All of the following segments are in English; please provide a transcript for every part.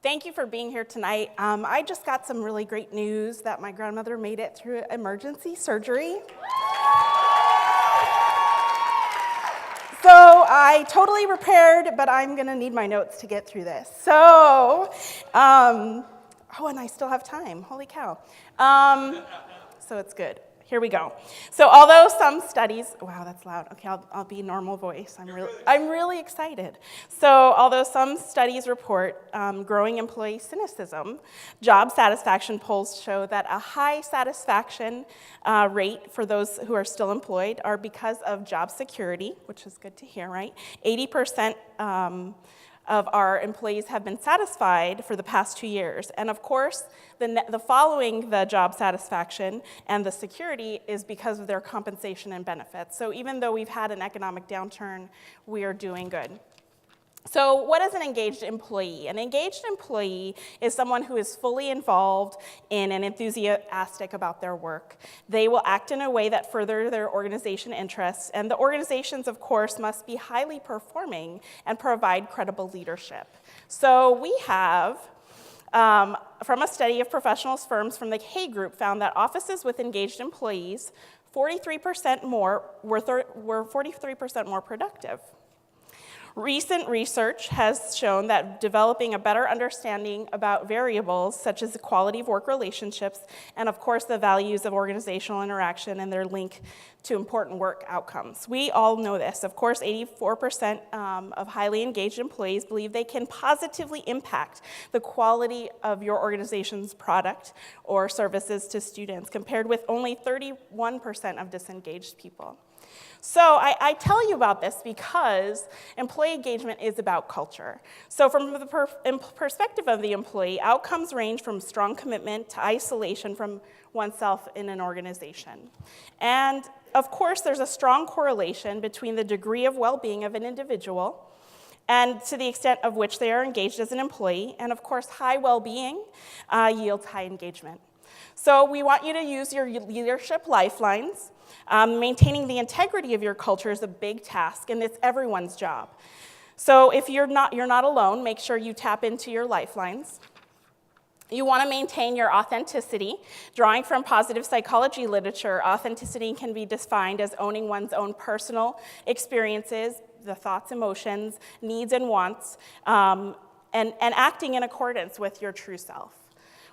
Thank you for being here tonight. I just got some really great news that my grandmother made it through emergency surgery. So I totally prepared, but I'm gonna need my notes to get through this. So, and I still have time, holy cow. So it's good. Here we go. So although some studies, wow, that's loud. Okay, I'll be normal voice. I'm really excited. So although some studies report growing employee cynicism, job satisfaction polls show that a high satisfaction rate for those who are still employed are because of job security, which is good to hear, right? 80% of our employees have been satisfied for the past 2 years. And of course, the following the job satisfaction and the security is because of their compensation and benefits. So even though we've had an economic downturn, we are doing good. So what is an engaged employee? An engaged employee is someone who is fully involved in and enthusiastic about their work. They will act in a way that furthers their organization interests, and the organizations, of course, must be highly performing and provide credible leadership. So we have, from a study of professional firms from the Hay Group, found that offices with engaged employees, 43% more were 43% more productive. Recent research has shown that developing a better understanding about variables such as the quality of work relationships and, of course, the values of organizational interaction and their link to important work outcomes. We all know this. Of course, 84% of highly engaged employees believe they can positively impact the quality of your organization's product or services to students, compared with only 31% of disengaged people. So I tell you about this because employee engagement is about culture. So from the perspective of the employee, outcomes range from strong commitment to isolation from oneself in an organization. And of course, there's a strong correlation between the degree of well-being of an individual and to the extent of which they are engaged as an employee. And of course, high well-being yields high engagement. So we want you to use your leadership lifelines. Maintaining the integrity of your culture is a big task, and it's everyone's job. So if you're not alone, make sure you tap into your lifelines. You want to maintain your authenticity. Drawing from positive psychology literature, authenticity can be defined as owning one's own personal experiences, the thoughts, emotions, needs, and wants, and acting in accordance with your true self.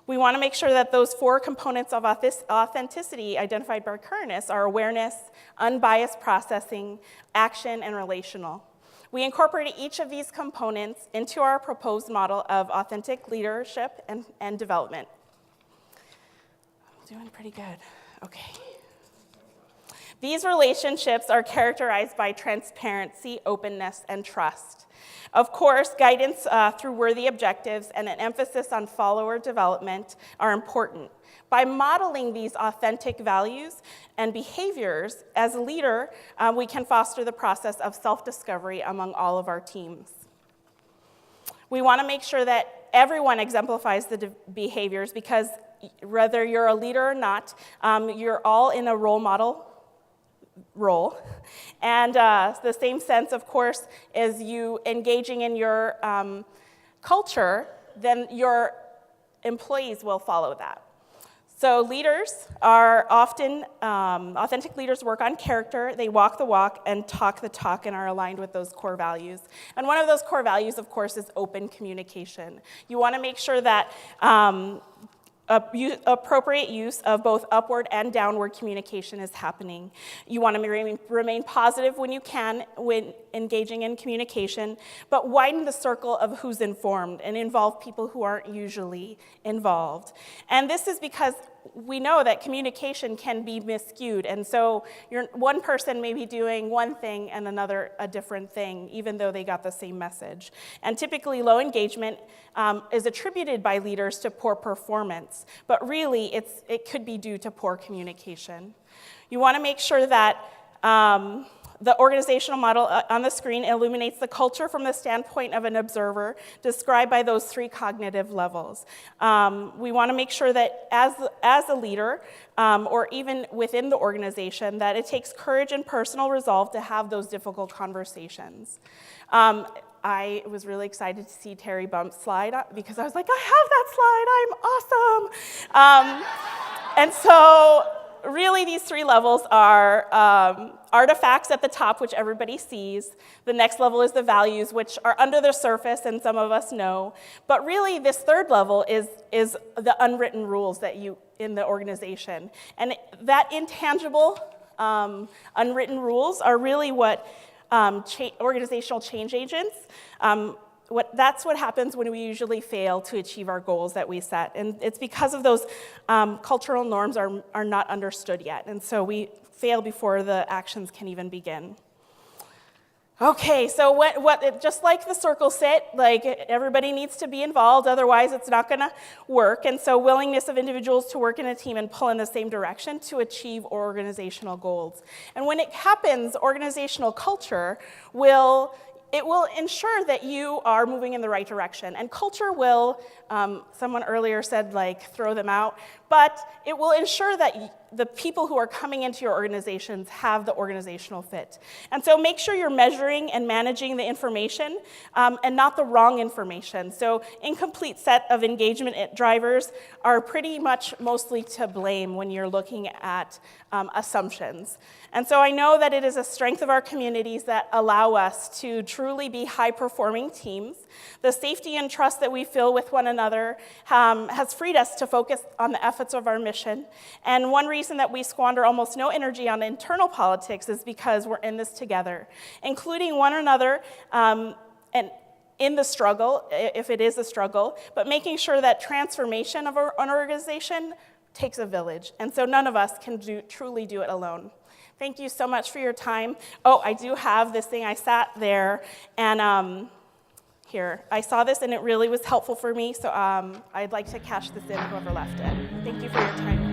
We want to make sure that those 4 components of authenticity identified by Curtis are awareness, unbiased processing, action, and relational. We incorporated each of these components into our proposed model of authentic leadership and development. I'm doing pretty good. Okay. These relationships are characterized by transparency, openness, and trust. Of course, guidance through worthy objectives and an emphasis on follower development are important. By modeling these authentic values and behaviors, as a leader, we can foster the process of self-discovery among all of our teams. We want to make sure that everyone exemplifies the behaviors, because whether you're a leader or not, you're all in a role model role. And the same sense, of course, is you engaging in your culture, then your employees will follow that. So leaders are often, authentic leaders work on character, they walk the walk and talk the talk and are aligned with those core values. And one of those core values, of course, is open communication. You want to make sure that appropriate use of both upward and downward communication is happening. You want to remain positive when you can when engaging in communication, but widen the circle of who's informed and involve people who aren't usually involved. And this is because we know that communication can be miscued, and so one person may be doing one thing and another a different thing, even though they got the same message. And typically, low engagement is attributed by leaders to poor performance, but really, it could be due to poor communication. You want to make sure that the organizational model on the screen illuminates the culture from the standpoint of an observer, described by those 3 cognitive levels. We want to make sure that as a leader, or even within the organization, that it takes courage and personal resolve to have those difficult conversations. I was really excited to see Terry Bump's slide because I was like, I have that slide, I'm awesome. And so really these 3 levels are artifacts at the top, which everybody sees. The next level is the values, which are under the surface, and some of us know. But really, this 3rd level is the unwritten rules that you in the organization. And that intangible, unwritten rules are really what organizational change agents. That's what happens when we usually fail to achieve our goals that we set. And it's because of those cultural norms are not understood yet. And so we fail before the actions can even begin. Okay, so just like the circle sit, like everybody needs to be involved, otherwise it's not gonna work. And so willingness of individuals to work in a team and pull in the same direction to achieve organizational goals. And when it happens, organizational culture will ensure that you are moving in the right direction. And culture will, someone earlier said, like, throw them out, but it will ensure that the people who are coming into your organizations have the organizational fit. And so make sure you're measuring and managing the information and not the wrong information. So incomplete set of engagement drivers are pretty much mostly to blame when you're looking at assumptions. And so I know that it is a strength of our communities that allow us to truly be high-performing teams. The safety and trust that we feel with one another has freed us to focus on the efforts of our mission. And one reason that we squander almost no energy on internal politics is because we're in this together, including one another and in the struggle, if it is a struggle, but making sure that transformation of an organization takes a village. And so none of us can truly do it alone. Thank you so much for your time. Oh, I do have this thing. I sat there, and here, I saw this, and it really was helpful for me, so I'd like to cash this in, whoever left it. Thank you for your time.